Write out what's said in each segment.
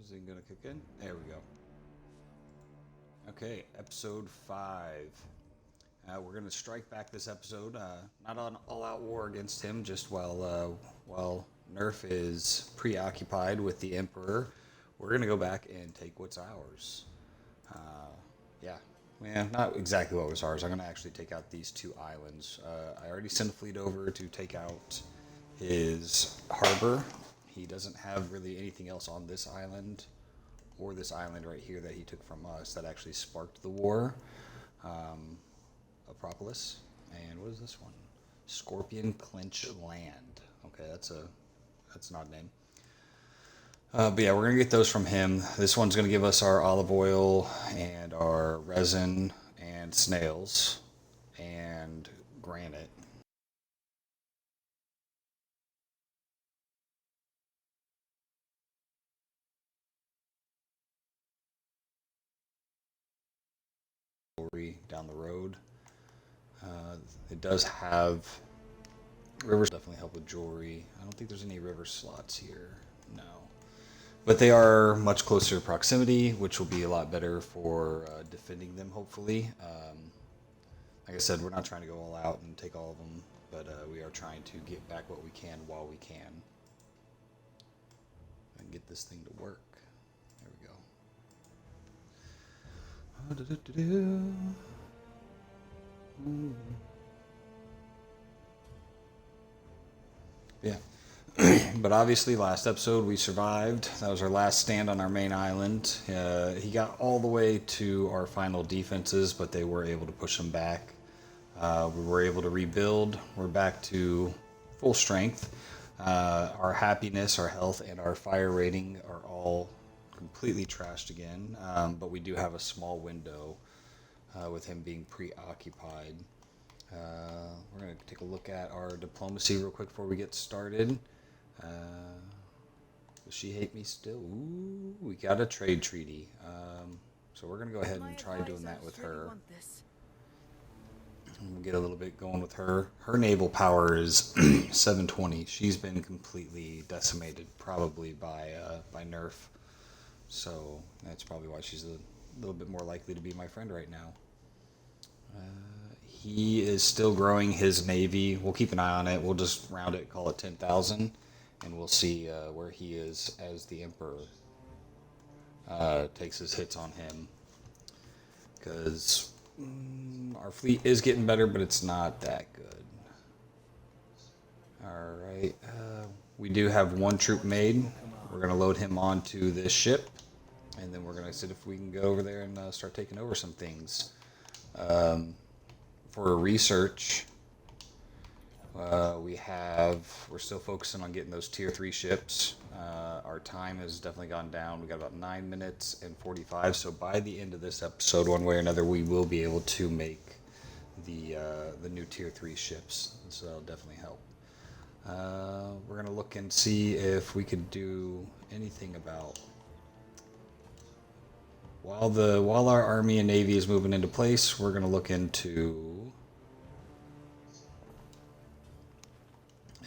Is it gonna kick in? There we go. Okay, episode 5. We're gonna strike back this episode. Not on all-out war against him, just while Nerf is preoccupied with the Emperor. We're gonna go back and take what's ours. Yeah, not exactly what was ours. I'm gonna actually take out these 2 islands. I already sent a fleet over to take out his harbor. He doesn't have really anything else on this island or this island right here that he took from us that actually sparked the war. Acropolis. And what is this one? Scorpion Clinch Land. Okay, that's an odd name. But yeah, we're going to get those from him. This one's going to give us our olive oil and our resin and snails and granite. Down the road. It does have rivers, definitely help with jewelry. I don't think there's any river slots here. No. But they are much closer proximity, which will be a lot better for defending them, hopefully. Like I said, we're not trying to go all out and take all of them, but we are trying to get back what we can while we can. And get this thing to work. There we go. Yeah. But obviously last episode we survived. That was our last stand on our main island. He got all the way to our final defenses, but they were able to push him back. We were able to rebuild. We're back to full strength. Our happiness, our health, and our fire rating are all completely trashed again. But we do have a small window with him being preoccupied. We're going to take a look at our diplomacy real quick before we get started. Does she hate me still? Ooh, we got a trade treaty. So we're going to go ahead and try doing that with her. We'll get a little bit going with her. Her naval power is 720. She's been completely decimated, probably by Nerf. So that's probably why she's a little bit more likely to be my friend right now. He is still growing his navy. We'll keep an eye on it. We'll just round it, call it 10,000, and we'll see where he is as the Emperor takes his hits on him. Because our fleet is getting better, but it's not that good. Alright, we do have 1 troop made. We're going to load him onto this ship, and then we're going to see if we can go over there and start taking over some things. For research, we're still focusing on getting those tier 3 ships. Our time has definitely gone down. We got about 9 minutes and 45. So by the end of this episode, one way or another, we will be able to make the new tier 3 ships. So that'll definitely help. We're gonna look and see if we could do anything about while our army and navy is moving into place. We're gonna look into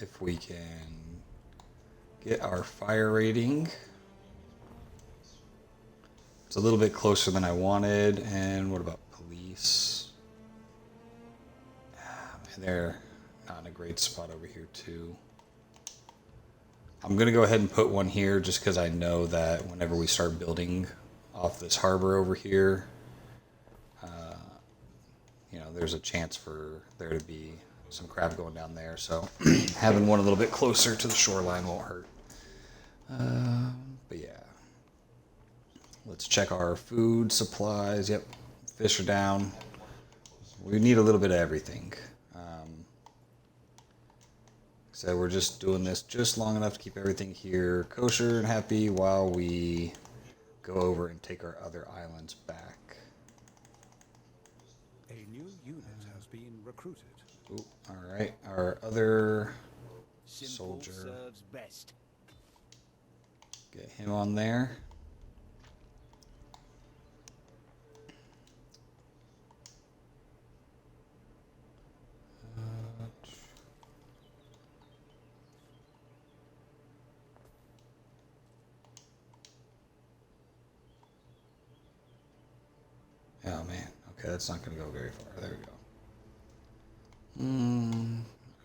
if we can get our fire rating. It's a little bit closer than I wanted. And what about police? They're not in a great spot over here too. I'm gonna go ahead and put one here just because I know that whenever we start building off this harbor over here, there's a chance for there to be some crap going down there, so having one a little bit closer to the shoreline won't hurt. But yeah, let's check our food supplies. Yep, fish are down. We need a little bit of everything. So we're just doing this just long enough to keep everything here kosher and happy while we go over and take our other islands back. A new unit has been recruited. Ooh, all right, our other Simple soldier. serves best. Get him on there. Oh man, okay, that's not gonna go very far. There we go.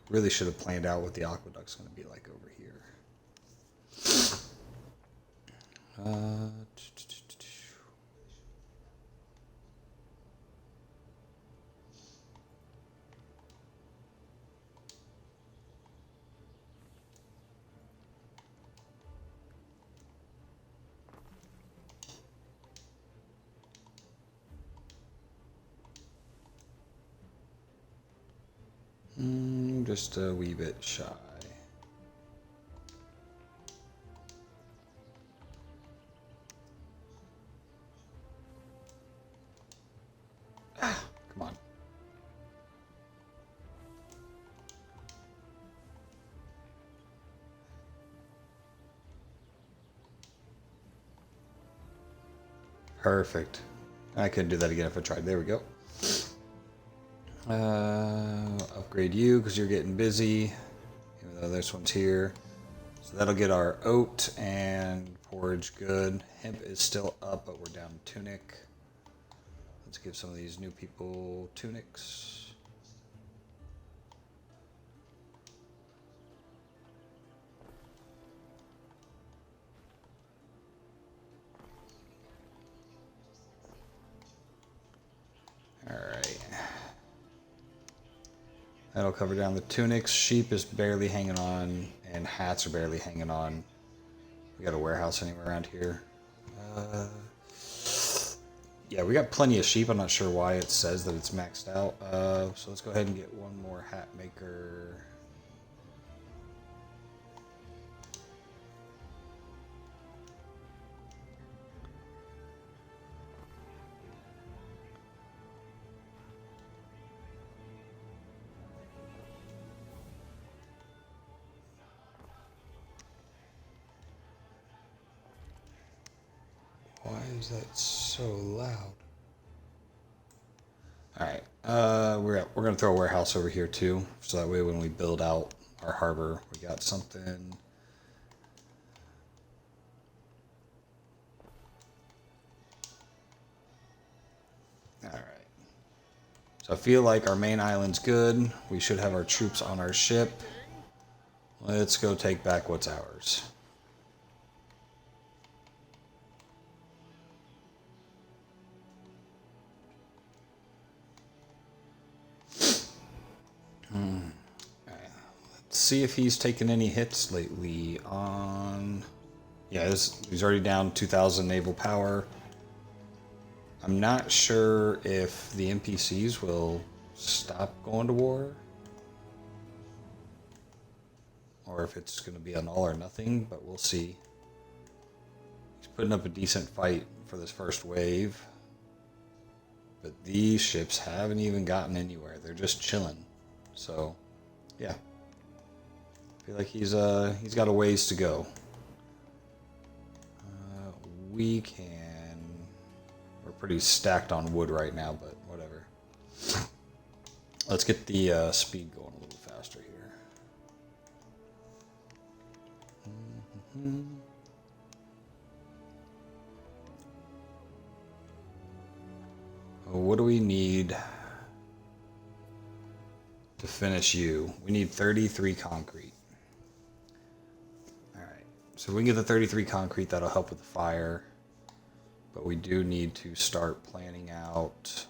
Really should have planned out what the aqueduct's gonna be like over here. Uh, just a wee bit shy. Come on. Perfect. I couldn't do that again if I tried. There we go. Upgrade you because you're getting busy, even though this one's here. So that'll get our oat and porridge good. Hemp is still up, but we're down to tunic. Let's give some of these new people tunics. Alright. That'll cover down the tunics. Sheep is barely hanging on, and hats are barely hanging on. We got a warehouse anywhere around here? Yeah, we got plenty of sheep. I'm not sure why it says that it's maxed out. So let's go ahead and get one more hat maker. Why is that so loud? All right, we're gonna throw a warehouse over here too, so that way when we build out our harbor, we got something. All right. So I feel like our main island's good. We should have our troops on our ship. Let's go take back what's ours. See if he's taken any hits lately on... Yeah, he's already down 2,000 naval power. I'm not sure if the NPCs will stop going to war. Or if it's going to be an all or nothing, but we'll see. He's putting up a decent fight for this first wave. But these ships haven't even gotten anywhere. They're just chilling. So, yeah. I feel like he's got a ways to go. We can... We're pretty stacked on wood right now, but whatever. Let's get the speed going a little faster here. What do we need to finish you? We need 33 concrete. So if we can get the 33 concrete, that'll help with the fire. But we do need to start planning out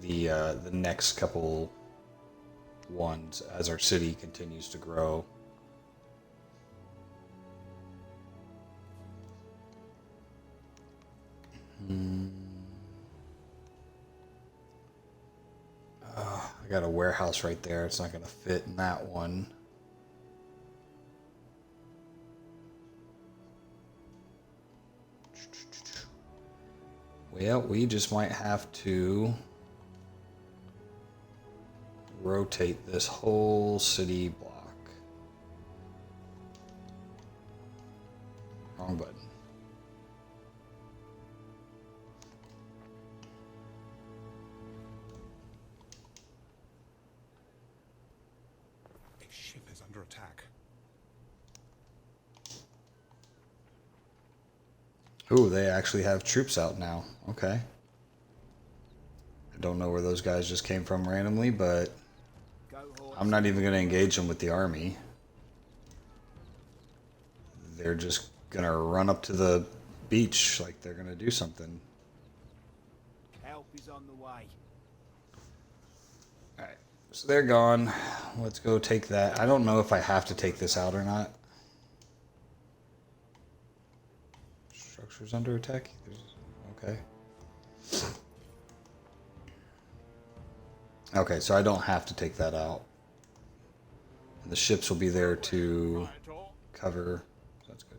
the next couple ones as our city continues to grow. I got a warehouse right there. It's not going to fit in that one. Well, we just might have to rotate this whole city block. Wrong button. A ship is under attack. Ooh, they actually have troops out now. Okay. I don't know where those guys just came from randomly, but Go horse. I'm not even going to engage them with the army. They're just going to run up to the beach like they're going to do something. Help is on the way. Alright, so they're gone. Let's go take that. I don't know if I have to take this out or not. Structures under attack? Okay. Okay, so I don't have to take that out. And the ships will be there to cover. That's good.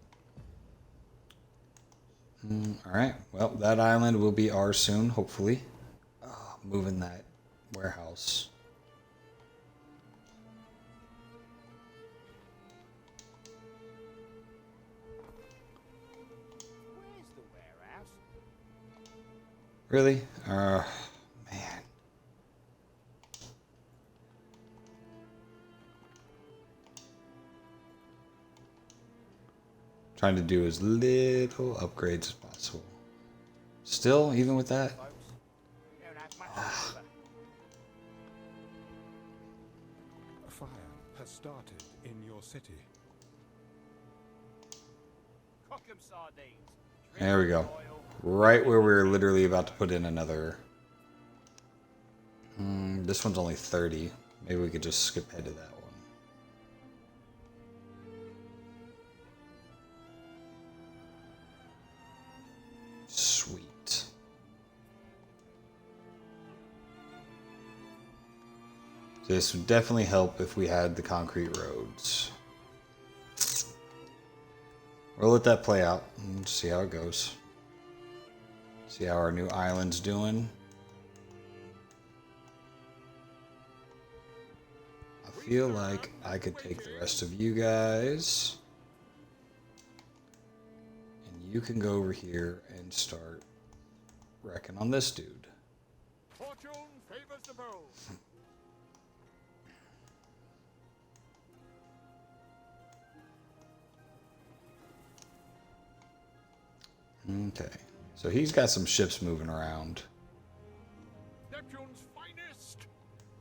Alright, well, that island will be ours soon, hopefully. Oh, moving that warehouse. Where's the warehouse? Really? Man. Trying to do as little upgrades as possible. Still, even with that? Folks, you don't have much to offer. A fire has started in your city. Cock 'em sardines. There we go. Right where we were literally about to put in another. This one's only 30. Maybe we could just skip ahead to that one. Sweet. This would definitely help if we had the concrete roads. We'll let that play out and see how it goes. See how our new island's doing. I feel like I could take the rest of you guys. And you can go over here and start wrecking on this dude. Fortune favors the bold. Okay. So he's got some ships moving around. Neptune's finest.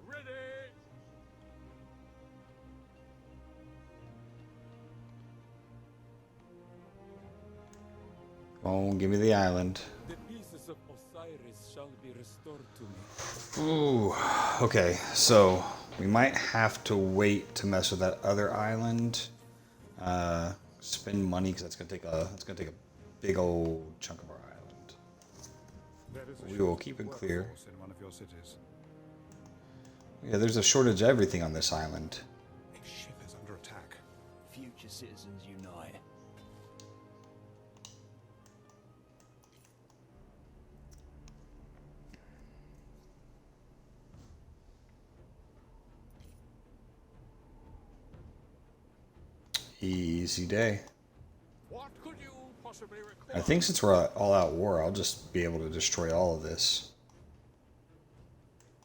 Ready. Oh, give me the island. The pieces of Osiris shall be restored to me. Ooh. Okay, so we might have to wait to mess with that other island. Spend money because that's gonna take a big old chunk of our island. There is a We will shortage keep of it clear. workforce in one of your cities. Yeah, there's a shortage of everything on this island. A ship is under attack. Future citizens unite. Easy day. What could you possibly require? I think since we're all out war, I'll just be able to destroy all of this.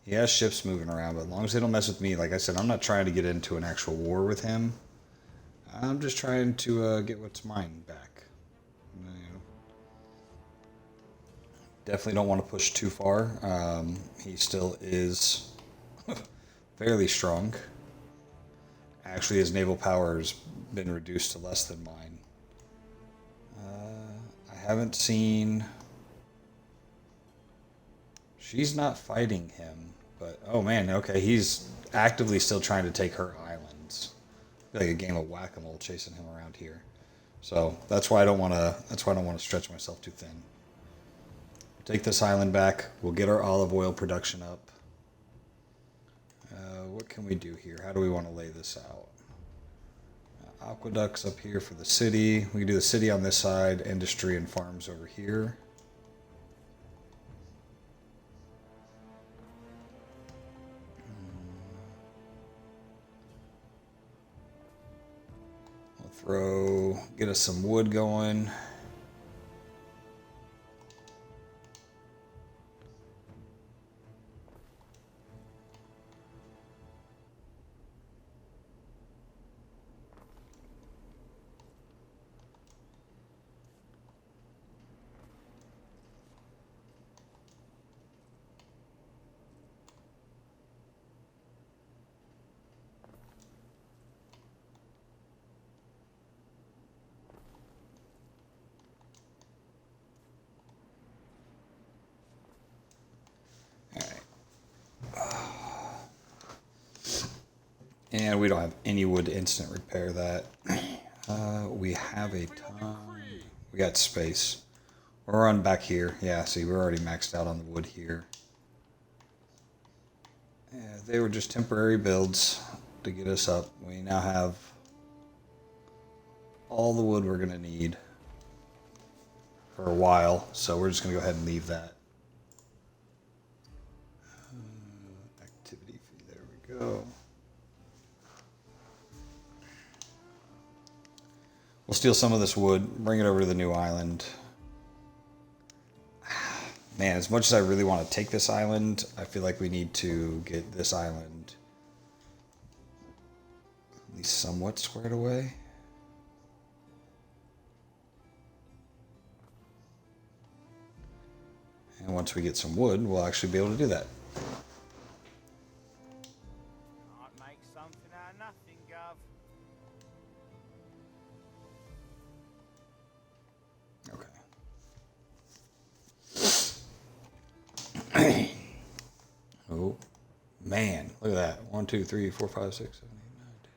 He has ships moving around, but as long as they don't mess with me, like I said, I'm not trying to get into an actual war with him. I'm just trying to get what's mine back. You know, definitely don't want to push too far. He still is fairly strong. Actually, his naval power has been reduced to less than mine. I haven't seen... She's not fighting him, but oh man, okay, he's actively still trying to take her islands. Like a game of whack-a-mole chasing him around here. So that's why I don't want to. That's why I don't want to stretch myself too thin. Take this island back. We'll get our olive oil production up. What can we do here? How do we want to lay this out? Aqueducts up here for the city. We can do the city on this side, industry and farms over here. We'll get us some wood going. And we don't have any wood to instant repair that. We have a ton. We got space. We're on back here. Yeah, see, we're already maxed out on the wood here. Yeah, they were just temporary builds to get us up. We now have all the wood we're going to need for a while, so we're just going to go ahead and leave that. Activity fee, there we go. We'll steal some of this wood, bring it over to the new island. Man, as much as I really want to take this island, I feel like we need to get this island at least somewhat squared away. And once we get some wood, we'll actually be able to do that. Can't make something out of nothing, Gov. Okay. Oh, man. Look at that. 1, 2, 3, 4, 5, 6, 7, 8, 9, 10.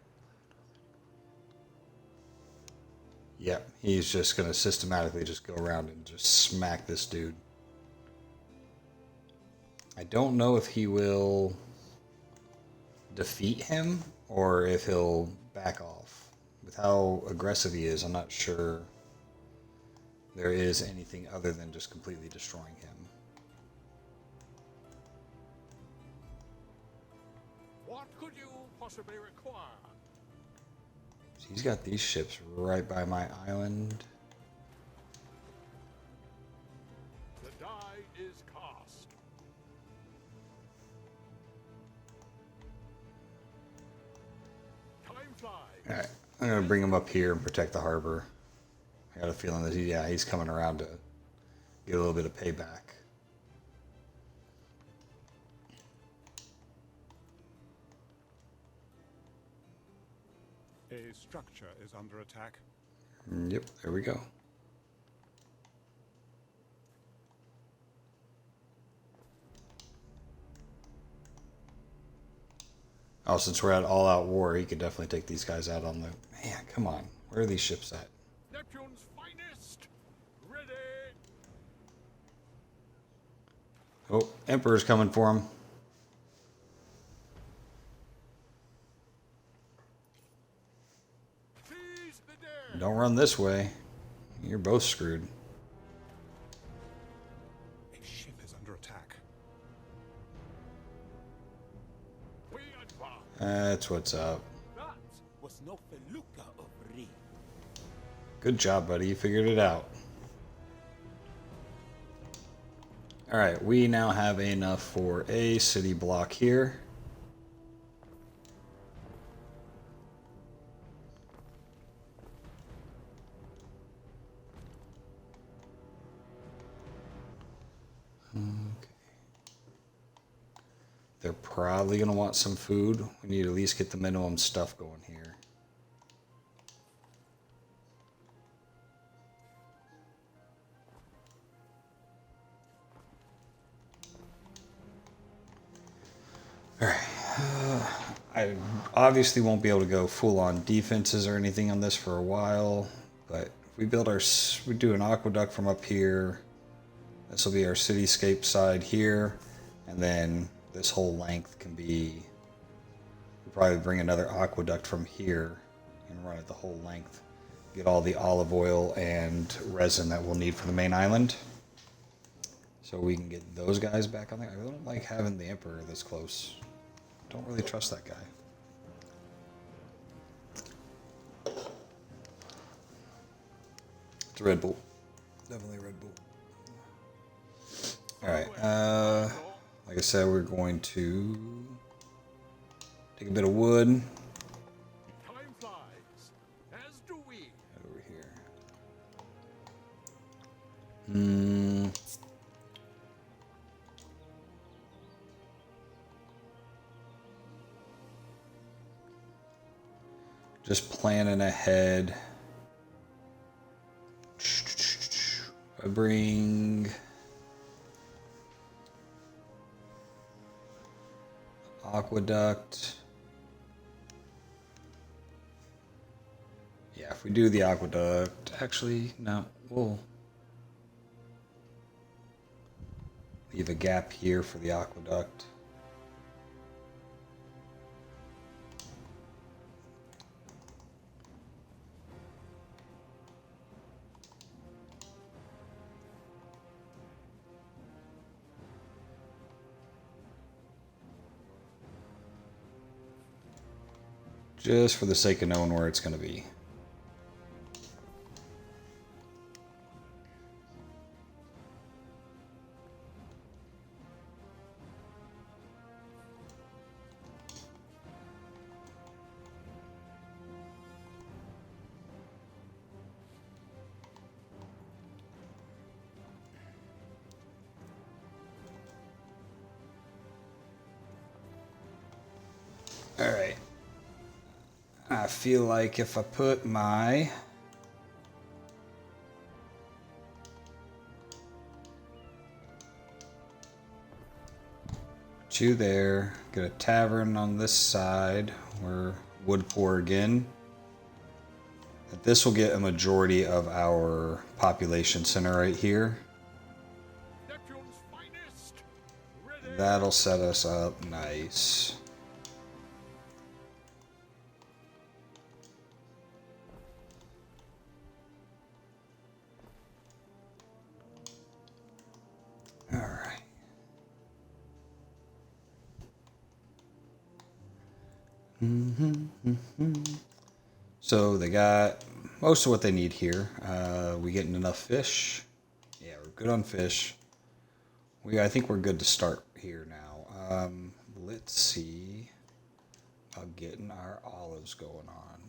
Yep. He's just going to systematically just go around and just smack this dude. I don't know if he will defeat him or if he'll back off. With how aggressive he is, I'm not sure there is anything other than just completely destroying him. What could you possibly require? He's got these ships right by my island. The die is cast. Time flies. Alright, I'm going to bring him up here and protect the harbor. I got a feeling that he's coming around to get a little bit of payback. A structure is under attack. Yep, there we go. Oh, since we're at all-out war, he could definitely take these guys out on the... Man, come on. Where are these ships at? Neptune's finest. Ready. Oh, Emperor's coming for him. Seize the day. Don't run this way. You're both screwed. A ship is under attack. We advance. That's what's up. That was no felucca of Re. Good job, buddy. You figured it out. Alright, we now have enough for a city block here. Okay. They're probably going to want some food. We need to at least get the minimum stuff going here. Alright. I obviously won't be able to go full on defenses or anything on this for a while, but if we build we do an aqueduct from up here. This will be our cityscape side here, and then this whole length can be, we'll probably bring another aqueduct from here and run it the whole length. Get all the olive oil and resin that we'll need for the main island. So we can get those guys back on there. I really don't like having the Emperor this close. Don't really trust that guy. It's a Red Bull. Definitely a Red Bull. Alright, like I said, we're going to take a bit of wood. Time flies, as do we. Over here. Just planning ahead. I bring aqueduct. if we do the aqueduct, actually, no, we'll leave a gap here for the aqueduct. Just for the sake of knowing where it's going to be. All right. I feel like if I put my two there, get a tavern on this side, we're wood poor again. That this will get a majority of our population center right here. That'll set us up nice. All right. So they got most of what they need here. We getting enough fish? Yeah, we're good on fish. I think we're good to start here now. Let's see about getting our olives going on.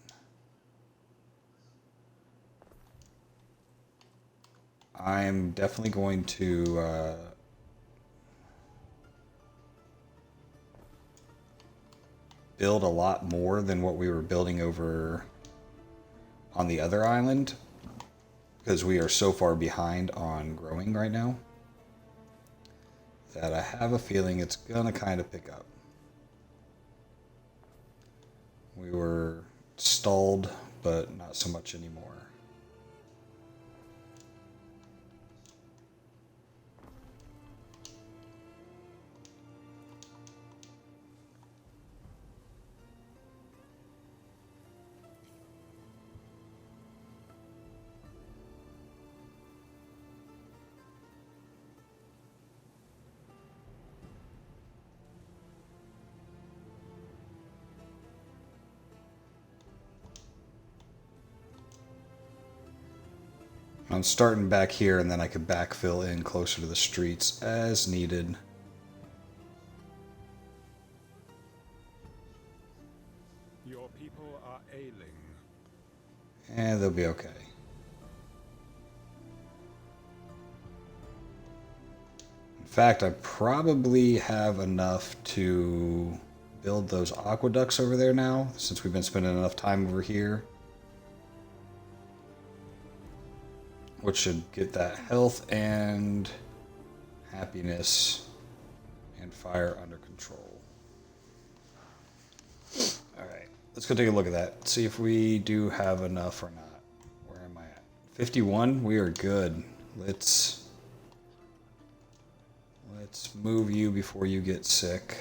I'm definitely going to build a lot more than what we were building over on the other island, because we are so far behind on growing right now that I have a feeling it's gonna kind of pick up. We were stalled, but not so much anymore. I'm starting back here, and then I could backfill in closer to the streets as needed. Your people are ailing. And they'll be okay. In fact, I probably have enough to build those aqueducts over there now, since we've been spending enough time over here. Which should get that health and happiness and fire under control. Alright, let's go take a look at that. See if we do have enough or not. Where am I at? 51? We are good. Let's move you before you get sick.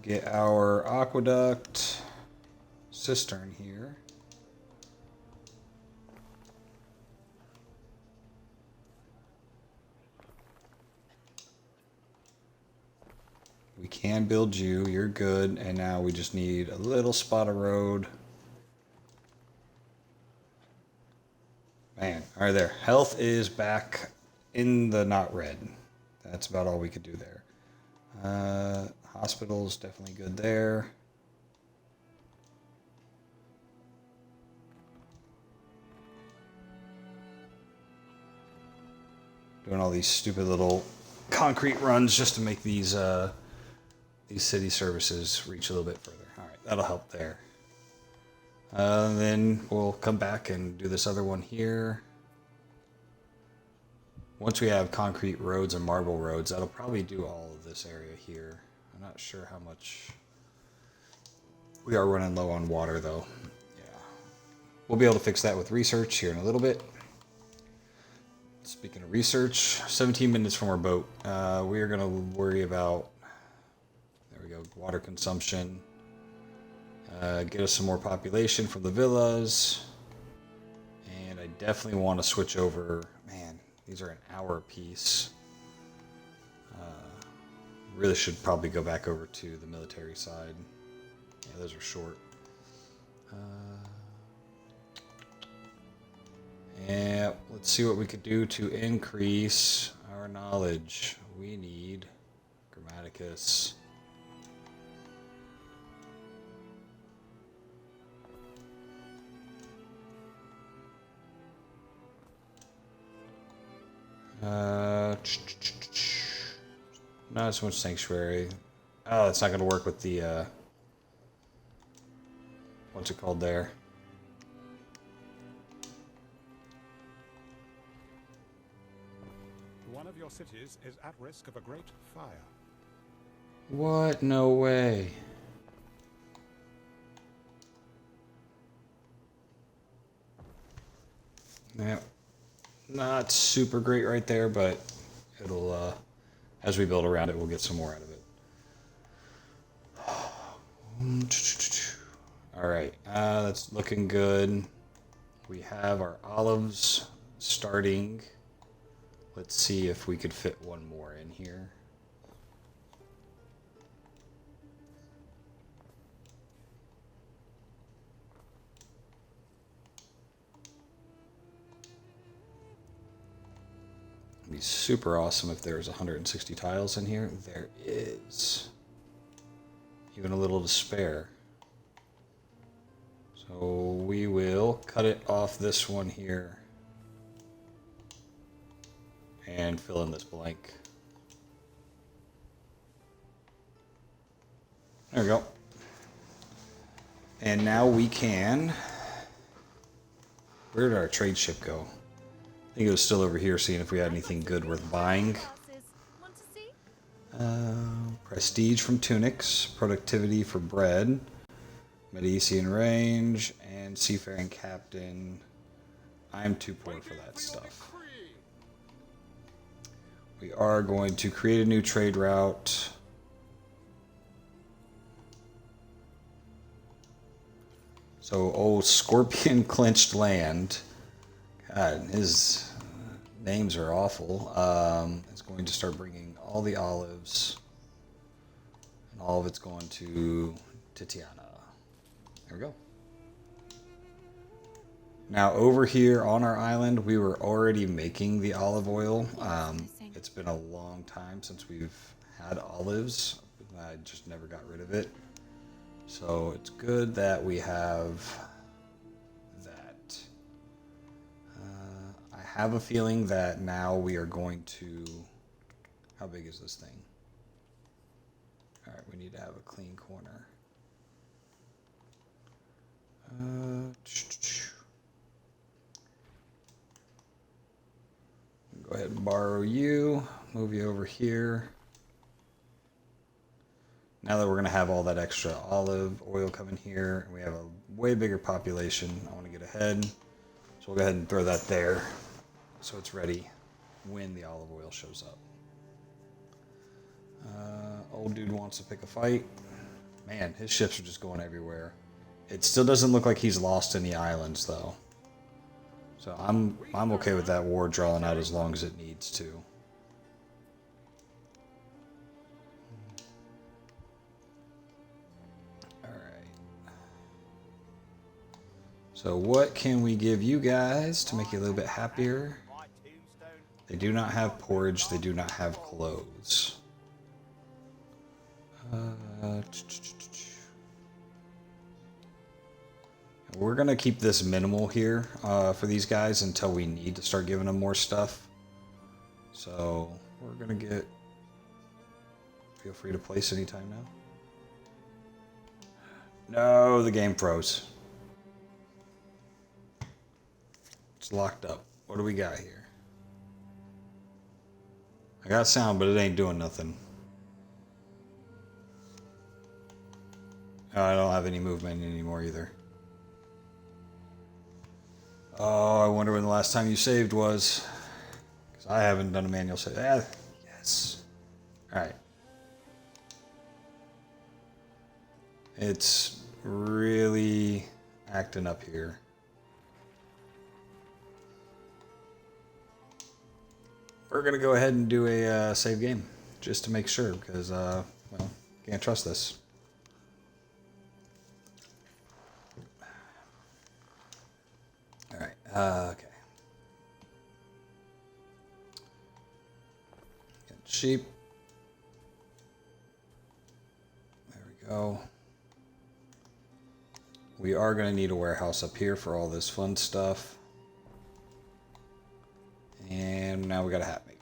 Get our aqueduct cistern here. We can build you, you're good, and now we just need a little spot of road. Man, alright there. Health is back in the not red. That's about all we could do there. Hospital's definitely good there. Doing all these stupid little concrete runs just to make these city services reach a little bit further. All right, that'll help there. Then we'll come back and do this other one here. Once we have concrete roads and marble roads, that'll probably do all of this area here. I'm not sure how much We are running low on water, though. Yeah. We'll be able to fix that with research here in a little bit. Speaking of research, 17 minutes from our boat. We are going to worry about, there we go, water consumption. Get us some more population from the villas. And I definitely want to switch over. Man, these are an hour apiece. Really should probably go back over to the military side. Yeah, those are short. And let's see what we could do to increase our knowledge. We need Grammaticus. Not so much Sanctuary. Oh, it's not going to work with the, what's it called there? One of your cities is at risk of a great fire. What? No way. Yeah. Not super great right there, but it'll, as we build around it, we'll get some more out of it. All right, that's looking good. We have our olives starting. Let's see if we could fit one more in here. It'd be super awesome if there was 160 tiles in here. There is. Even a little to spare. So we will cut it off this one here. And fill in this blank. There we go. And now we can... Where did our trade ship go? I think it was still over here, seeing if we had anything good worth buying. Prestige from tunics, productivity for bread, Medicean range, and seafaring captain. I'm too poor for that stuff. We are going to create a new trade route. So, old Scorpion Clenched Land. God, his names are awful. It's going to start bringing all the olives, and all of it's going to Titania. There we go. Now over here on our island, we were already making the olive oil. It's been a long time since we've had olives. I just never got rid of it. So it's good that we have that. I have a feeling that now we are going to... How big is this thing? Alright, we need to have a clean corner. Go ahead and borrow you. Move you over here. Now that we're going to have all that extra olive oil coming here, and we have a way bigger population, I want to get ahead. So we'll go ahead and throw that there so it's ready when the olive oil shows up. Old dude wants to pick a fight. Man, his ships are just going everywhere. It still doesn't look like he's lost any islands, though. So I'm okay with that war drawing out as long as it needs to. So what can we give you guys to make you a little bit happier? They do not have porridge. They do not have clothes. We're going to keep this minimal here for these guys until we need to start giving them more stuff. So we're going to get... Feel free to place anytime now. No, the game froze. It's locked up. What do we got here? I got sound, but it ain't doing nothing. Oh, I don't have any movement anymore either. Oh, I wonder when the last time you saved was. Because I haven't done a manual save. Yes. Alright. It's really acting up here. We're going to go ahead and do a save game. Just to make sure. Because, well, can't trust this. Alright, okay. Get sheep. There we go. We are going to need a warehouse up here for all this fun stuff. And now we got a hat maker.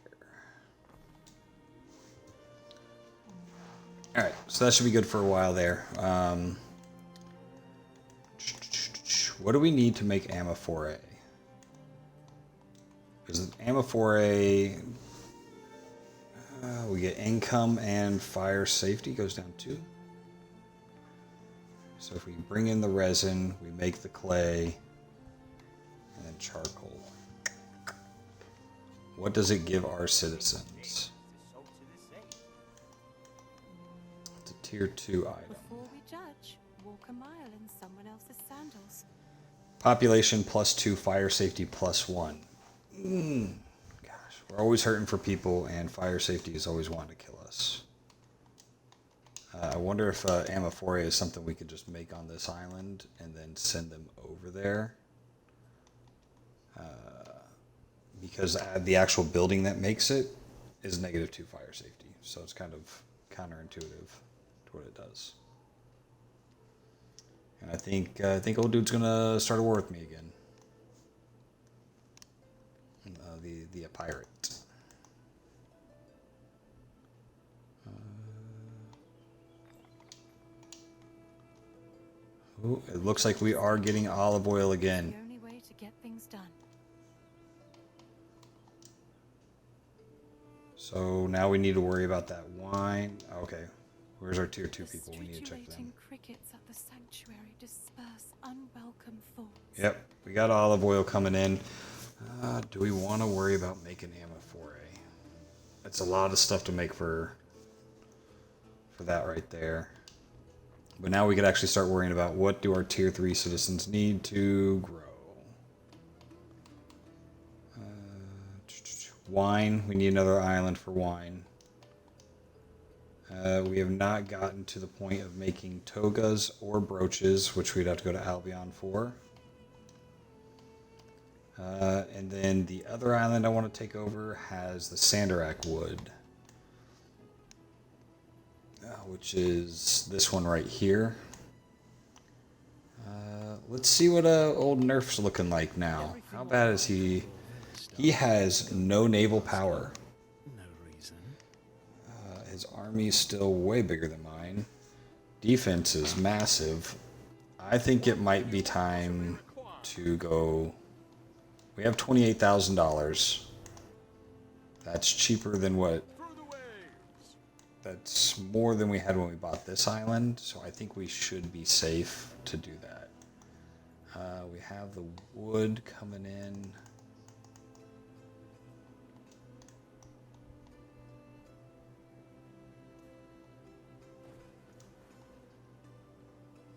Alright, so that should be good for a while there. What do we need to make Ammophora? Because Ammophora, we get income and fire safety goes down too. So if we bring in the resin, we make the clay, and then charcoal. What does it give our citizens? It's a tier 2 item. Before we judge, walk a mile in someone else's sandals. Population +2, fire safety +1. Gosh, we're always hurting for people, and fire safety is always wanting to kill us. I wonder if Ammophora is something we could just make on this island and then send them over there. Because the actual building that makes it is -2 fire safety, so it's kind of counterintuitive to what it does. And I think old dude's gonna start a war with me again. The pirate. Ooh, it looks like we are getting olive oil again. The only way to get things done. So now we need to worry about that wine. Okay, where's our tier 2 people? We need to check them. Crickets at the sanctuary disperse unwelcome thoughts. Yep, we got olive oil coming in. Do we want to worry about making Ammophora? That's a lot of stuff to make for that right there. But now we could actually start worrying about what do our tier 3 citizens need to grow. Wine, we need another island for wine. We have not gotten to the point of making togas or brooches, which we'd have to go to Albion for. And then the other island I want to take over has the Sandarak wood, which is this one right here. Let's see what old Nerf's looking like now. How bad is he? He has no naval power. No reason. His army's still way bigger than mine. Defense is massive. I think it might be time to go. We have $28,000. That's cheaper than what? That's more than we had when we bought this island, so I think we should be safe to do that. We have the wood coming in.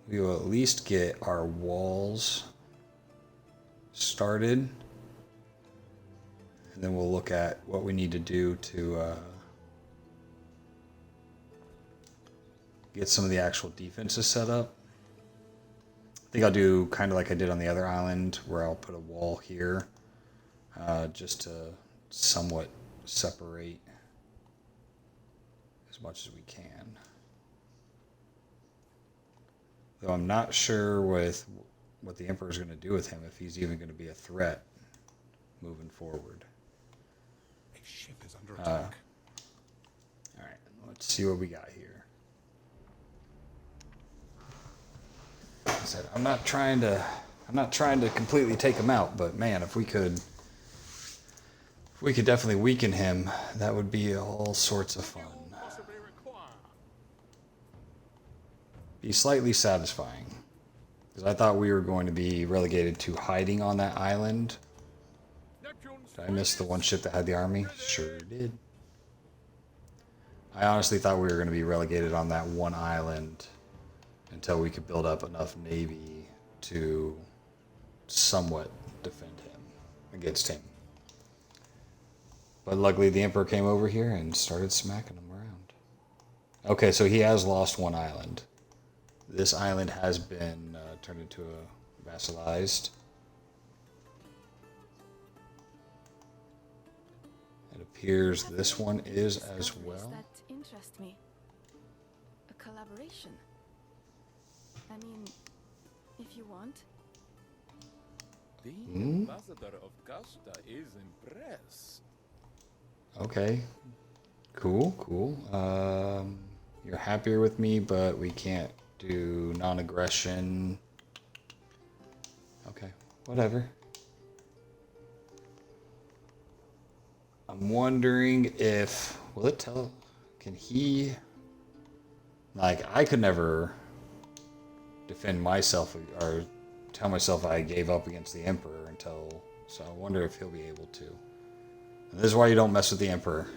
We will at least get our walls started, and then we'll look at what we need to do to get some of the actual defenses set up. I think I'll do kind of like I did on the other island, where I'll put a wall here just to somewhat separate as much as we can. Though I'm not sure with what the Emperor's going to do with him, if he's even going to be a threat moving forward. A ship is under attack. Alright, let's see what we got here. Like I said, I'm not trying to completely take him out, but man, if we could definitely weaken him, that would be all sorts of fun. be slightly satisfying. Because I thought we were going to be relegated to hiding on that island. Did I miss the one ship that had the army? Sure did. I honestly thought we were going to be relegated on that one island until we could build up enough navy to somewhat defend him against him. But luckily the Emperor came over here and started smacking him around. Okay, so he has lost one island. This island has been turned into a vassalized. It appears this one is as well. That interest me. A collaboration. I mean, if you want. The ambassador of Kashta is impressed. Okay. Cool, cool. You're happier with me, but we can't do non-aggression. Okay, whatever. I'm wondering if... Will it tell... Can he... Like, I could never defend myself or tell myself I gave up against the Emperor until... So I wonder if he'll be able to. And this is why you don't mess with the Emperor.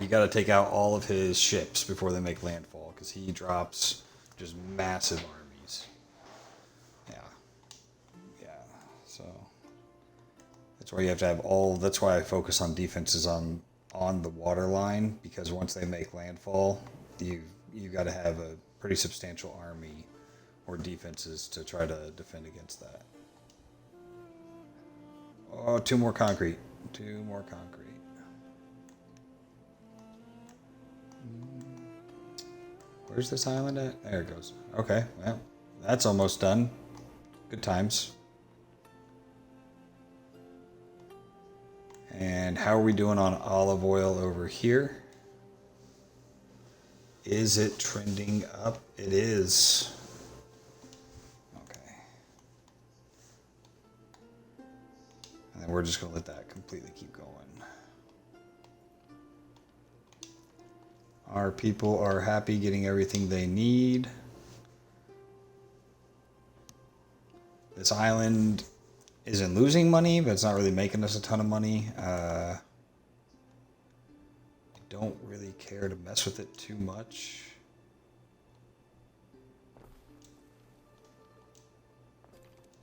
You gotta take out all of his ships before they make landfall, because he drops just massive armies. Yeah. Yeah, so... That's why you have to have all... That's why I focus on defenses on the water line, because once they make landfall, you got to have a pretty substantial army or defenses to try to defend against that. Oh, 2 more concrete. 2 more concrete. Where's this island at? There it goes. Okay, well, that's almost done. Good times. And how are we doing on olive oil over here? Is it trending up? It is. Okay. And then we're just going to let that completely keep going. Our people are happy getting everything they need. This island isn't losing money, but it's not really making us a ton of money. I don't really care to mess with it too much.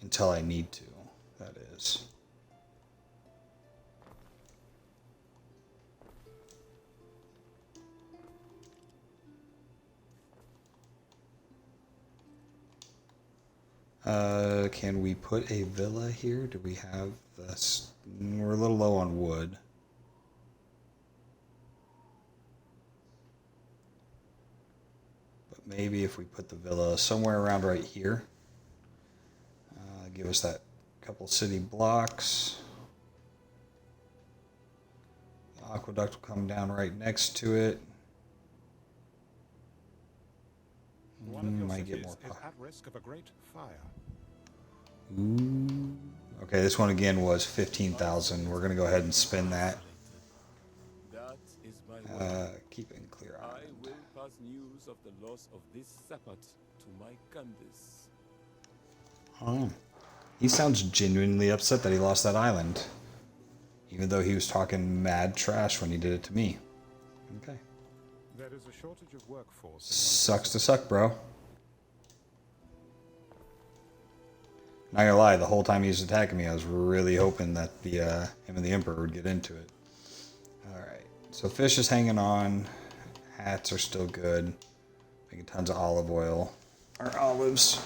Until I need to, that is. Can we put a villa here? Do we have this? We're a little low on wood. But maybe if we put the villa somewhere around right here, give us that couple city blocks. The aqueduct will come down right next to it. Might get more is at risk of a great fire. Ooh. Okay, this one again was 15,000. We're gonna go ahead and spend that. That is my word. Keep it in clear I island. will pass news of the loss of this Sabbath to my Candace. Oh. He sounds genuinely upset that he lost that island. Even though he was talking mad trash when he did it to me. Okay. There is a shortage of workforce. Sucks to suck, bro. Not gonna lie, the whole time he was attacking me, I was really hoping that the him and the Emperor would get into it. Alright, so fish is hanging on. Hats are still good. Making tons of olive oil. Our olives.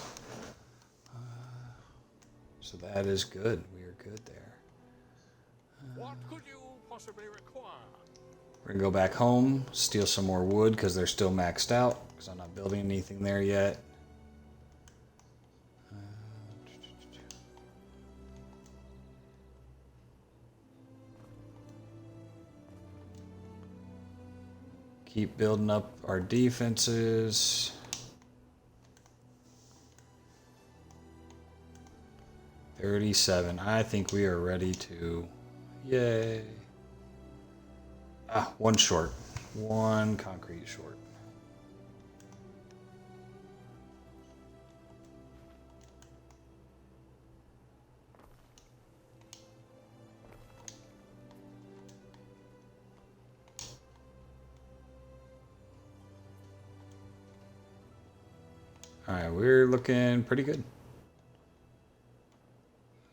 So that is good. We are good there. What could you possibly require? We're gonna go back home, steal some more wood because they're still maxed out because I'm not building anything there yet. Keep building up our defenses. $37. I think we are ready to. Yay. One short. One concrete short. Alright, we're looking pretty good.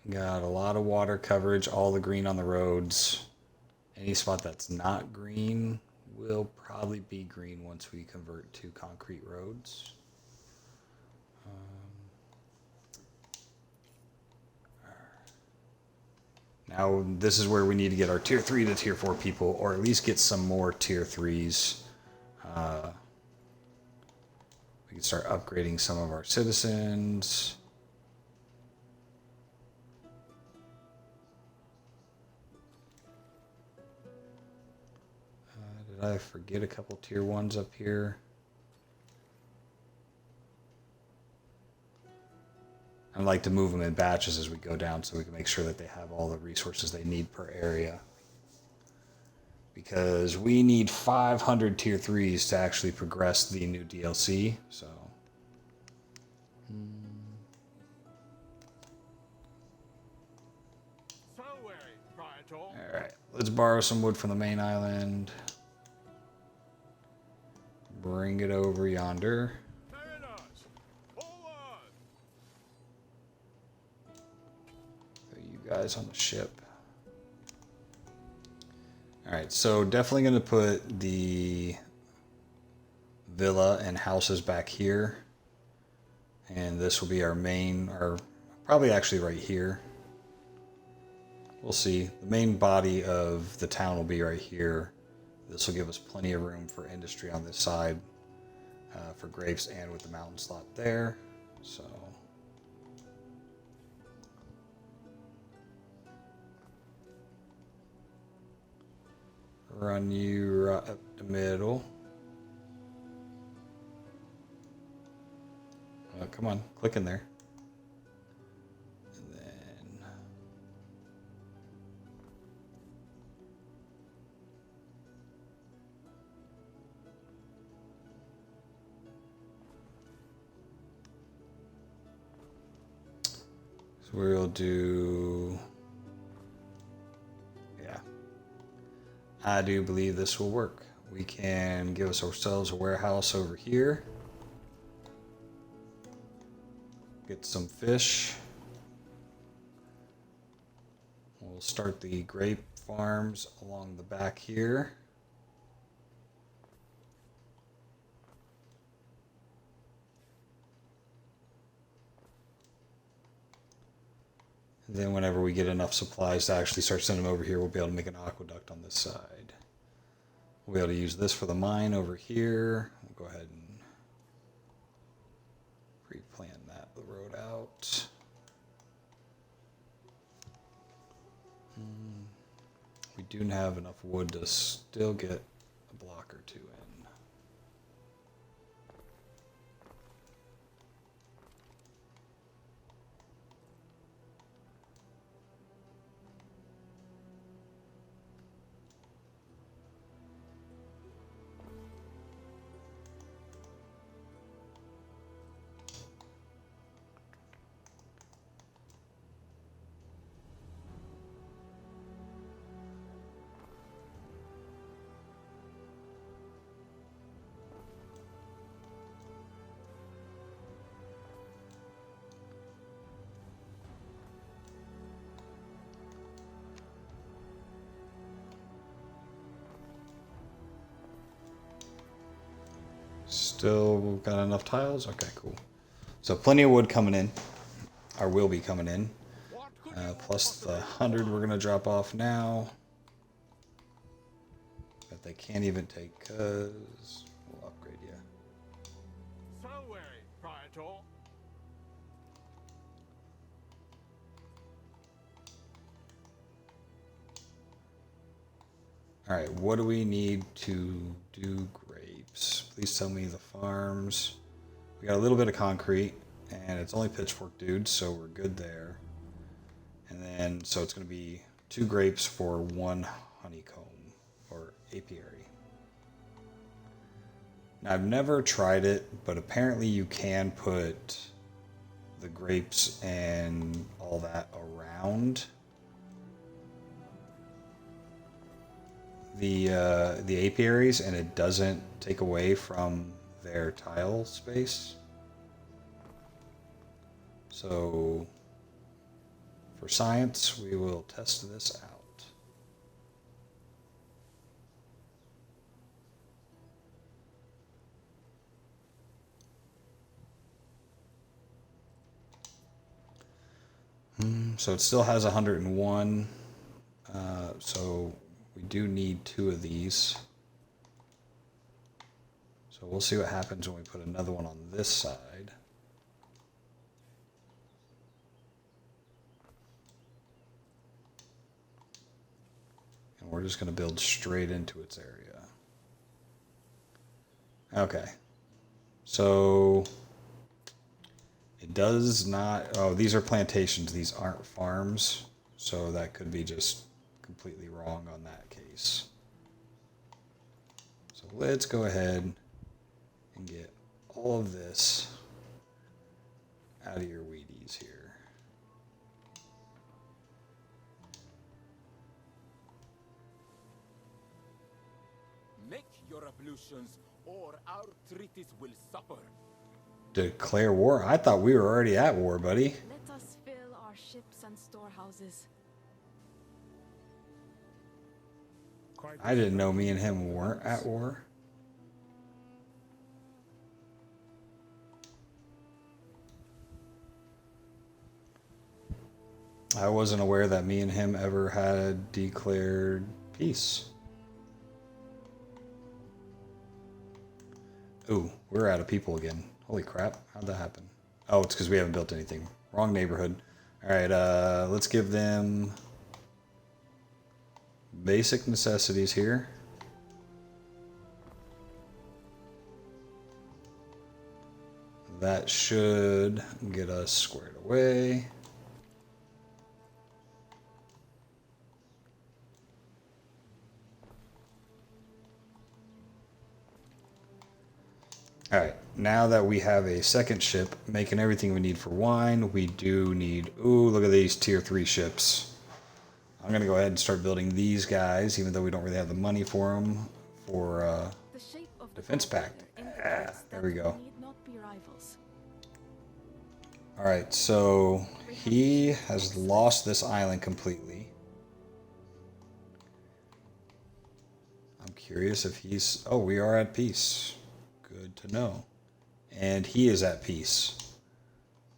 Got a lot of water coverage, all the green on the roads. Any spot that's not green will probably be green once we convert to concrete roads. Now, this is where we need to get our tier 3 to tier 4 people, or at least get some more tier 3s. We can start upgrading some of our citizens. Did I forget a couple tier 1s up here? I like to move them in batches as we go down so we can make sure that they have all the resources they need per area. Because we need 500 tier 3s to actually progress the new DLC, so... Alright, let's borrow some wood from the main island. Bring it over yonder. Put you guys on the ship. Alright, so definitely going to put the villa and houses back here. And this will be our main, or probably actually right here. We'll see. The main body of the town will be right here. This will give us plenty of room for industry on this side, for grapes and with the mountain slot there. So... run you right up the middle. Come on, click in there. And then so we'll do, yeah. I do believe this will work. We can give ourselves a warehouse over here. Get some fish. We'll start the grape farms along the back here. And then whenever we get enough supplies to actually start sending them over here, we'll be able to make an aqueduct on this side. We'll be able to use this for the mine over here. We'll go ahead and pre-plan that, the road out. We do have enough wood to still get a block or two in. Still got enough tiles? Okay, cool. So plenty of wood coming in, or will be coming in. Plus the 100 we're gonna drop off now. That they can't even take, cause we'll upgrade you. So wary, Praetor. All right, what do we need to do grapes? Please tell me the farms. We got a little bit of concrete, and it's only pitchfork dudes, so we're good there. And then, so it's going to be 2 grapes for 1 honeycomb, or apiary. Now, I've never tried it, but apparently you can put the grapes and all that around the apiaries, and it doesn't take away from their tile space. So for science, we will test this out. So it still has 101. So we do need 2 of these. So we'll see what happens when we put another one on this side. And we're just going to build straight into its area. Okay. So it does not... Oh, these are plantations. These aren't farms. So that could be just completely wrong on that case. So let's go ahead and get all of this out of your Wheaties here. Make your ablutions, or our treaties will suffer. Declare war? I thought we were already at war, buddy. Let us fill our ships and storehouses. Quite I didn't know me and him weren't at war. I wasn't aware that me and him ever had declared peace. Ooh, we're out of people again. Holy crap, how'd that happen? Oh, it's because we haven't built anything. Wrong neighborhood. Alright, let's give them basic necessities here. That should get us squared away. Alright, now that we have a second ship making everything we need for wine, we do need... Ooh, look at these tier 3 ships. I'm going to go ahead and start building these guys, even though we don't really have the money for them, for The shape of the Defense Pact. indicates There that we go. need not be rivals. Alright, so he has lost this island completely. I'm curious if he's... Oh, we are at peace. Good to know. And he is at peace.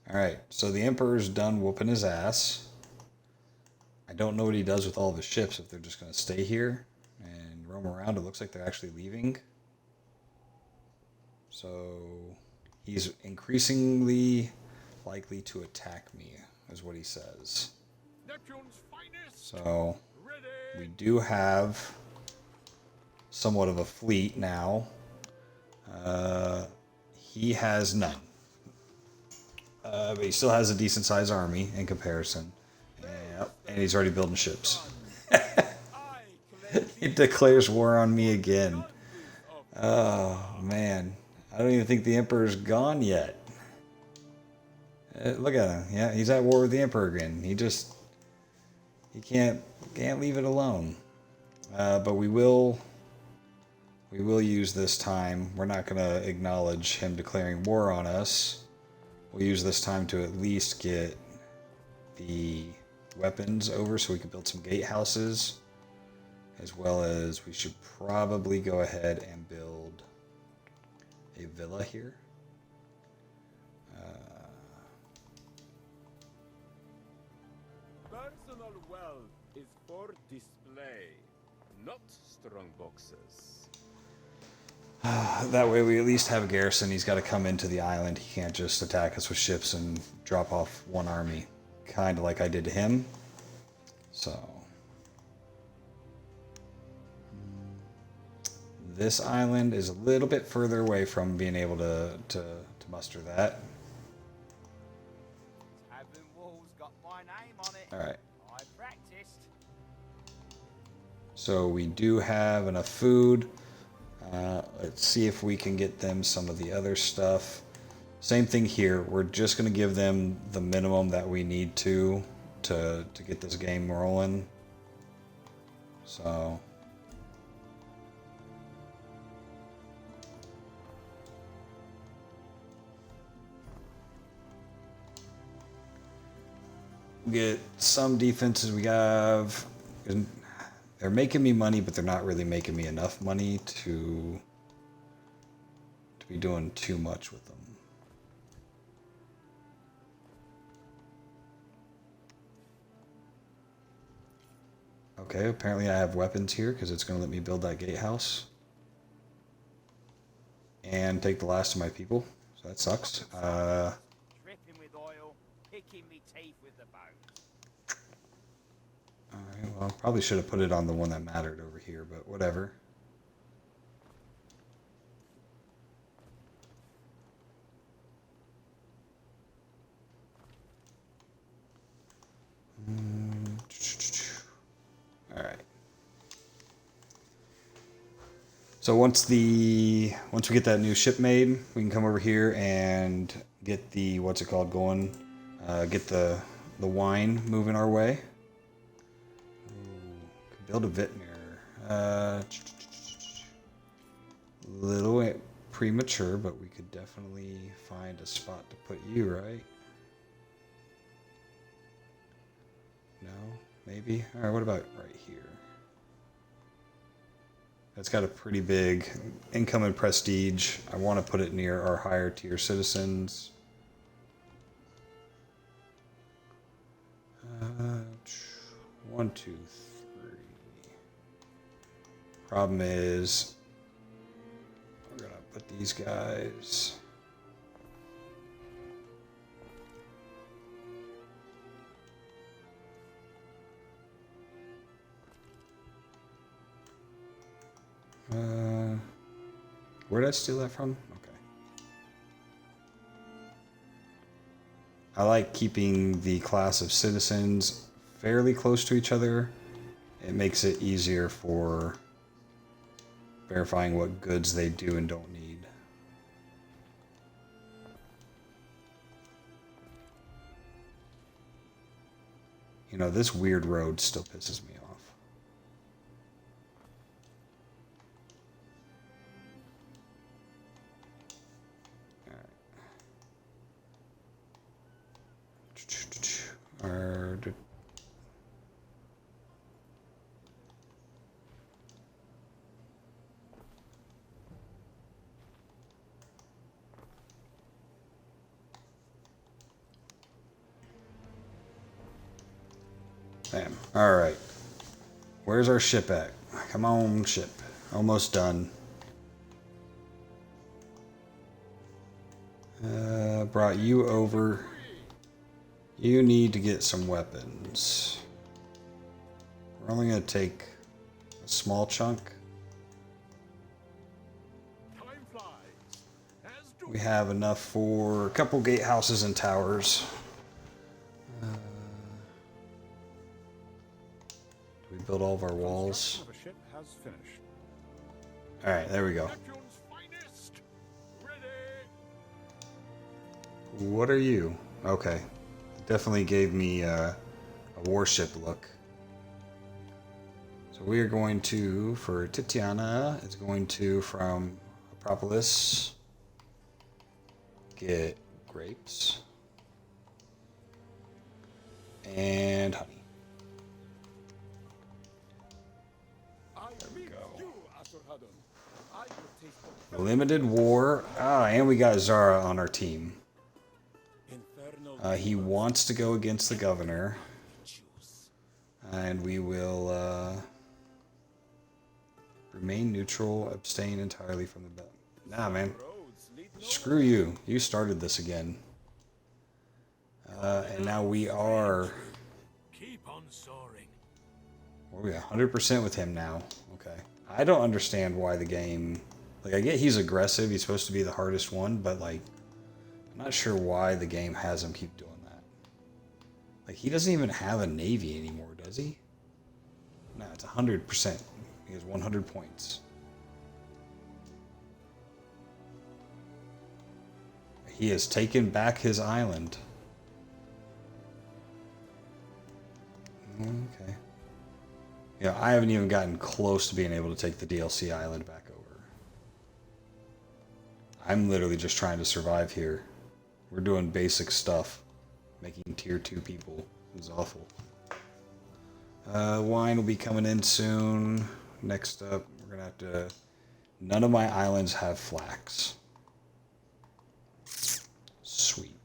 Alright, so the Emperor's done whooping his ass. I don't know what he does with all of his ships, if they're just going to stay here and roam around. It looks like they're actually leaving. So he's increasingly likely to attack me, is what he says. So we do have somewhat of a fleet now. He has none. But he still has a decent sized army in comparison. Yep, and he's already building ships. He declares war on me again. Oh, man. I don't even think the Emperor's gone yet. Look at him. Yeah, he's at war with the Emperor again. He can't leave it alone. But we will use this time. We're not going to acknowledge him declaring war on us. We'll use this time to at least get the weapons over so we can build some gatehouses, as well as we should probably go ahead and build a villa here. Personal wealth is for display, not strong boxes. That way we at least have a garrison. He's got to come into the island. He can't just attack us with ships and drop off one army, kind of like I did to him. So this island is a little bit further away from being able to muster that. Tavern walls got my name on it. All right. I practiced. So we do have enough food. Let's see if we can get them some of the other stuff. Same thing here. We're just going to give them the minimum that we need to get this game rolling. So get some defenses. We have. They're making me money, but they're not really making me enough money to be doing too much with them. Okay, apparently I have weapons here because it's going to let me build that gatehouse. And take the last of my people. So that sucks. Dripping with oil, picking me teeth with the bones. Alright, well, probably should have put it on the one that mattered over here, but whatever. Alright. So once we get that new ship made, we can come over here and get the, what's it called, going, get the wine moving our way. Ooh, build a vintner. Little premature, but we could definitely find a spot to put you, right? No? Maybe? Alright, what about right here? That's got a pretty big income and prestige. I want to put it near our higher tier citizens. 1, 2, 3. Problem is, we're gonna put these guys. Where did I steal that from? Okay. I like keeping the class of citizens fairly close to each other. It makes it easier for verifying what goods they do and don't need. You know, this weird road still pisses me off. Damn. Alright. Where's our ship at? Come on, ship. Almost done. Brought you over. You need to get some weapons. We're only going to take a small chunk. We have enough for a couple gatehouses and towers. Do we build all of our walls? Alright, there we go. What are you? Okay. Definitely gave me a warship look. So we are going to, for Titania, it's going to, from Acropolis, get grapes and honey. There we go. Limited war. Ah, and we got Zara on our team. He wants to go against the governor. And we will remain neutral, abstain entirely from the battle. Nah, man. Screw you. You started this again. And now we are... Keep on soaring. We're 100% with him now. Okay. I don't understand why the game... Like, I get he's aggressive. He's supposed to be the hardest one, but, like... I'm not sure why the game has him keep doing that. Like, he doesn't even have a navy anymore, does he? No, it's 100%. He has 100 points. He has taken back his island. Okay. Yeah, I haven't even gotten close to being able to take the DLC island back over. I'm literally just trying to survive here. We're doing basic stuff. Making tier 2 people. It was awful. Wine will be coming in soon. Next up, we're gonna have to. None of my islands have flax. Sweet.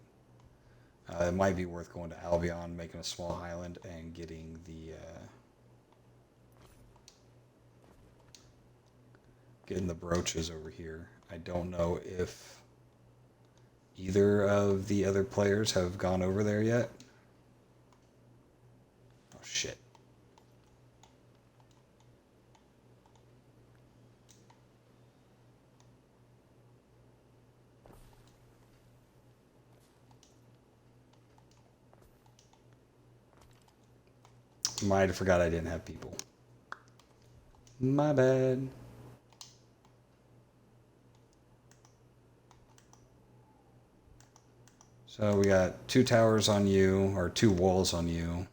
It might be worth going to Albion, making a small island, and getting the brooches over here. I don't know if either of the other players have gone over there yet. Oh shit. Might have forgot I didn't have people. My bad. So we got 2 towers on you, or 2 walls on you.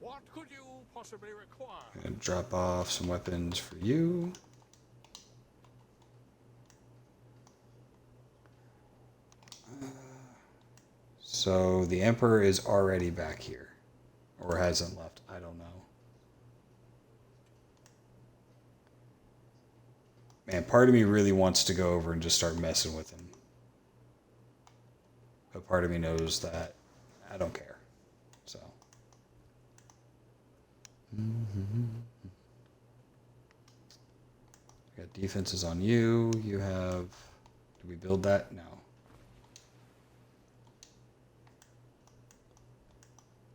What could you possibly require? And drop off some weapons for you. So the Emperor is already back here. Or hasn't left. I don't know. Man, part of me really wants to go over and just start messing with him. But part of me knows that I don't care. So. Got defenses on you. You have... Did we build that? No.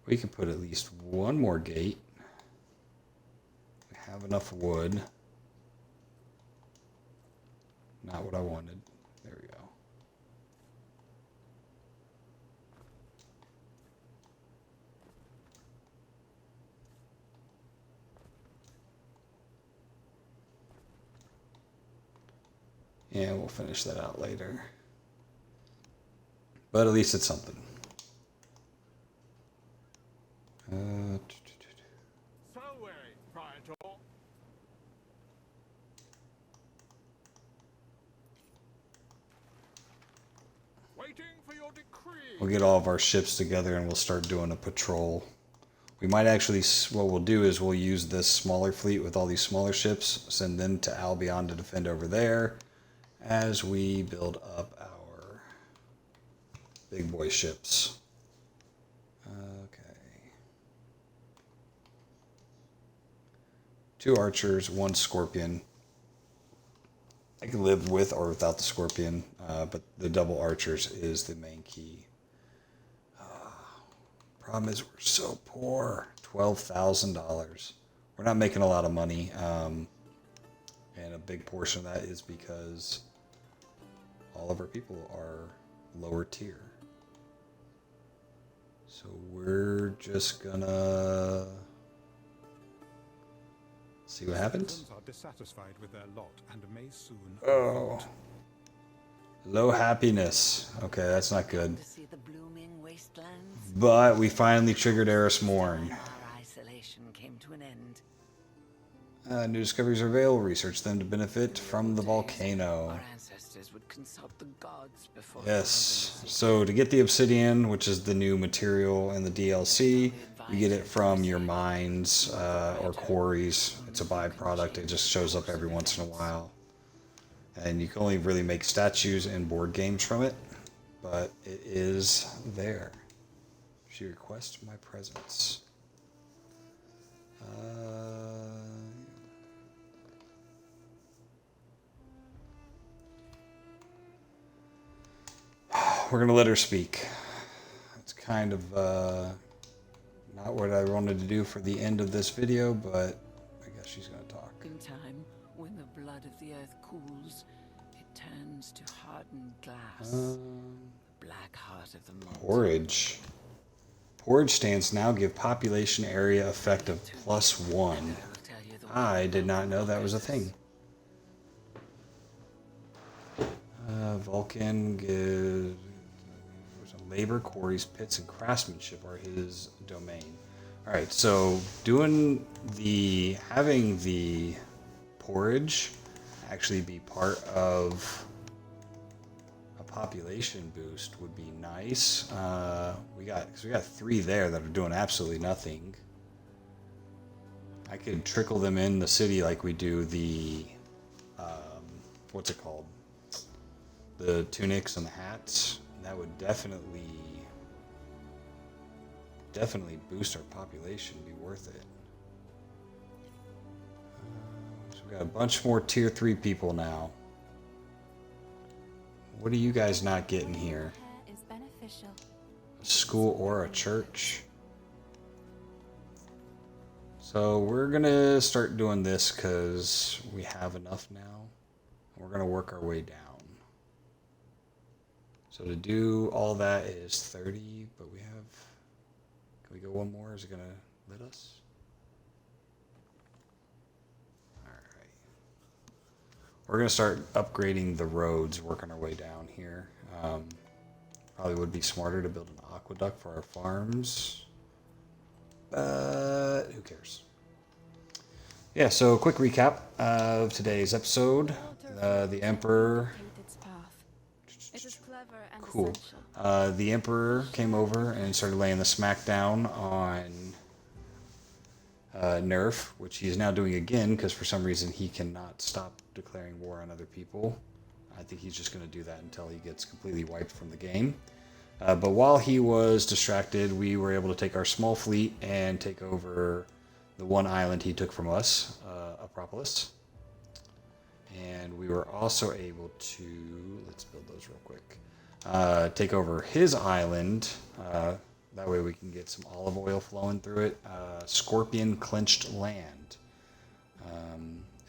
We can put at least one more gate. We have enough wood. Not what I wanted. There we go. Yeah, we'll finish that out later. But at least it's something. So weary, Praetor. Waiting for your decree. We'll get all of our ships together and we'll start doing a patrol. We might actually, what we'll do is we'll use this smaller fleet with all these smaller ships, send them to Albion to defend over there as we build up our big boy ships. Okay. 2 archers, 1 scorpion. I can live with or without the scorpion, but the double archers is the main key. Problem is we're so poor. $12,000. We're not making a lot of money, and a big portion of that is because all of our people are lower tier. So we're just gonna see what happens. Citizens are dissatisfied with their lot and may soon Oh. Low happiness. Okay, that's not good. To see the blooming wastelands. But we finally triggered Eris Morn. Our isolation came to an end. New discoveries are available. Research them to benefit from the volcano. Our ancestors would consult the gods before. Yes. So to get the obsidian, which is the new material in the DLC, you get it from your mines or quarries. It's a byproduct. It just shows up every once in a while. And you can only really make statues and board games from it. But it is there. She requests my presence. We're going to let her speak. It's kind of not what I wanted to do for the end of this video, but I guess she's going to talk. In time, when the blood of the earth cools, it turns to hardened glass. The black heart of the mountain. Porridge. Porridge stands now give population area effect of +1. I did not know that was a thing. Vulcan gives labor, quarries, pits, and craftsmanship are his domain. All right, so having the porridge actually be part of a population boost would be nice. We got 3 there that are doing absolutely nothing. I could trickle them in the city like we do the what's it called? The tunics and the hats. That would definitely boost our population. Be worth it. So we got a bunch more tier 3 people now. What are you guys not getting here? Is beneficial. A school or a church? So we're gonna start doing this because we have enough now. We're gonna work our way down. So to do all that is 30, but we have, can we go one more? Is it gonna let us? Alright. We're gonna start upgrading the roads, working our way down here. Probably would be smarter to build an aqueduct for our farms. But who cares? Yeah, so quick recap of today's episode. The Emperor. It is clever and Cool. essential. The Emperor came over and started laying the smackdown on Nerf, which he's now doing again because for some reason he cannot stop declaring war on other people. I think he's just going to do that until he gets completely wiped from the game. But while he was distracted, we were able to take our small fleet and take over the one island he took from us, Acropolis. And we were also able to, let's build those real quick, take over his island. That way we can get some olive oil flowing through it. Scorpion Clenched Land.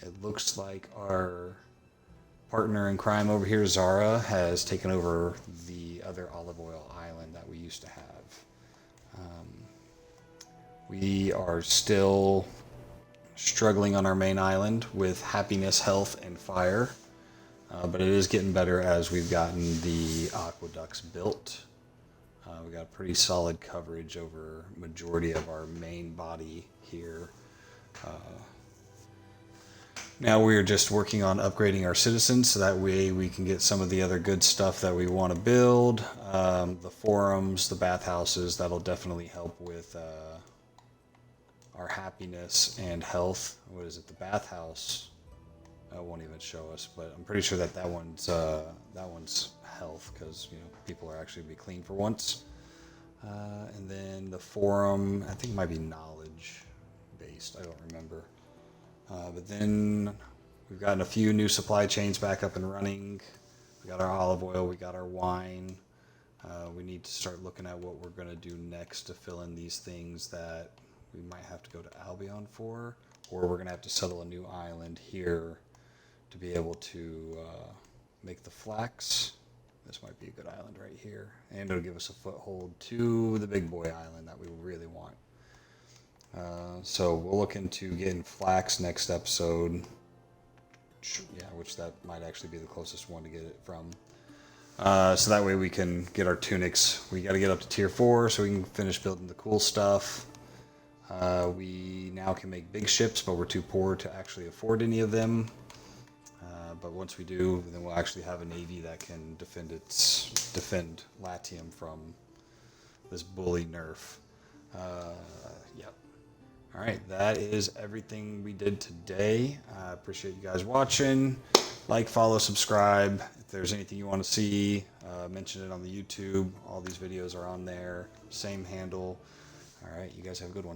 It looks like our partner in crime over here, Zara, has taken over the other olive oil island that we used to have. We are still struggling on our main island with happiness, health, and fire. But it is getting better as we've gotten the aqueducts built. We got pretty solid coverage over majority of our main body here. Now we're just working on upgrading our citizens so that way we can get some of the other good stuff that we want to build. The forums, the bathhouses, that'll definitely help with our happiness and health. What is it? The bathhouse. That won't even show us, but I'm pretty sure that one's health because people are actually be clean for once. And then the forum, I think it might be knowledge based. I don't remember. But then we've gotten a few new supply chains back up and running. We got our olive oil, we got our wine. We need to start looking at what we're going to do next to fill in these things that we might have to go to Albion for, or we're going to have to settle a new island here to be able to make the flax. This might be a good island right here, and it'll give us a foothold to the big boy island that we really want. So we'll look into getting flax next episode. Yeah, which that might actually be the closest one to get it from. So that way we can get our tunics. We got to get up to tier 4 so we can finish building the cool stuff. We now can make big ships, but we're too poor to actually afford any of them. But once we do, then we'll actually have a navy that can defend Latium from this bully Nerf. Yep. All right, that is everything we did today. I appreciate you guys watching. Like, follow, subscribe. If there's anything you want to see, mention it on the YouTube. All these videos are on there. Same handle. All right, you guys have a good one.